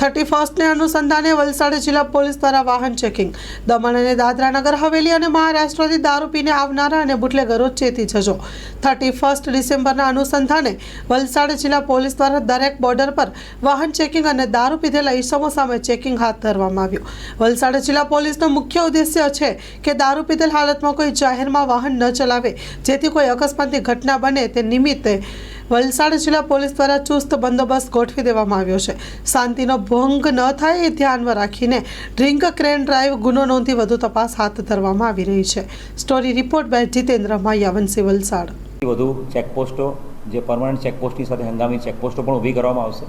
31ને અનુસંધાને વલસાડ જિલ્લા પોલીસ દ્વારા વાહન ચેકિંગ. દમણ અને દાદરા નગર હવેલી અને મહારાષ્ટ્રથી દારૂ પીને આવનારા અને બુટલેગરો ચેતી જજો. 31 ડિસેમ્બરના અનુસંધાને વલસાડ જિલ્લા પોલીસ દ્વારા દરેક બોર્ડર પર વાહન ચેકિંગ અને દારૂ પીધેલા ઈસમો સામે ચેકિંગ હાથ ધરવામાં આવ્યું. વલસાડ જિલ્લા પોલીસનો મુખ્ય ઉદ્દેશ્ય છે કે દારૂ પીધેલ હાલતમાં કોઈ જાહેરમાં વાહન ન ચલાવે, જેથી કોઈ અકસ્માતની ઘટના બને તે નિમિત્તે વલસાડ જિલ્લા પોલીસ દ્વારા ચુસ્ત બંદોબસ્ત ગોઠવી દેવામાં આવ્યો છે. શાંતિનો ભંગ ન થાય એ ધ્યાનમાં રાખીને ડ્રિંક ક્રેન ડ્રાઈવ ગુનો નોંધી વધુ તપાસ હાથ ધરવામાં આવી રહી છે. Story report by Jitendra માયાવંશી, Valsad. વધુ ચેકપોસ્ટો, જે પરમનન્ટ ચેકપોસ્ટની સાથે હંગામી ચેકપોસ્ટો પણ ઊભી કરવામાં આવશે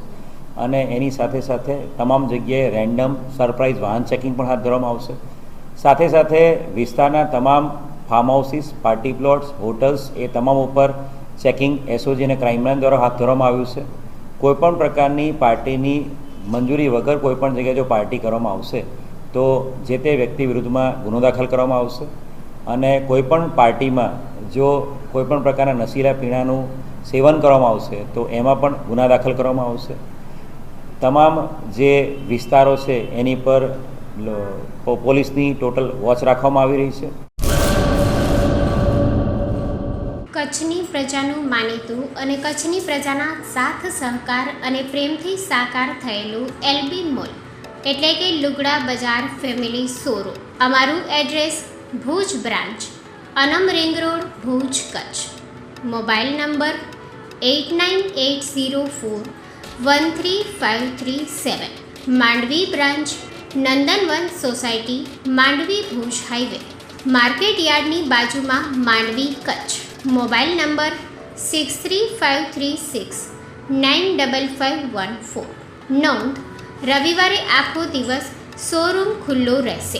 અને એની સાથે સાથે તમામ જગ્યાએ રેન્ડમ સરપ્રાઇઝ વાહન ચેકિંગ પણ હાથ ધરવામાં આવશે. સાથે સાથે વિસ્તારના તમામ farm houses, party plots, hotels એ તમામ ઉપર ચેકિંગ એસઓજી અને ક્રાઇમ બ્રાન્ચ દ્વારા હાથ ધરવામાં આવ્યું છે. કોઈપણ પ્રકારની પાર્ટીની મંજૂરી વગર કોઈપણ જગ્યાએ જો પાર્ટી કરવામાં આવશે તો જે તે વ્યક્તિ વિરુદ્ધમાં ગુનો દાખલ કરવામાં આવશે અને કોઈપણ પાર્ટીમાં જો કોઈપણ પ્રકારના નશીલા પીણાનું સેવન કરવામાં આવશે તો એમાં પણ ગુના દાખલ કરવામાં આવશે. તમામ જે વિસ્તારો છે એની પર પોલીસની ટોટલ વોચ રાખવામાં આવી રહી છે. કચ્છની પ્રજાનું માનીતું અને કચ્છની પ્રજાના સાથ સહકાર અને પ્રેમથી સાકાર થયેલું એલબી મોલ એટલે કે લુગડા બજાર ફેમિલી શોરૂમ. અમારું address Bhuj branch, Anam ring road, Bhuj, Kutch. Mobile number 8980413537. Mandvi branch, Nandanvan society, Mandvi, Bhuj highway, market યાર્ડની બાજુમાં, માંડવી, કચ્છ. Mobile number 6353695514. નોંધ: રવિવારે આખો દિવસ શોરૂમ ખુલ્લો રહેશે.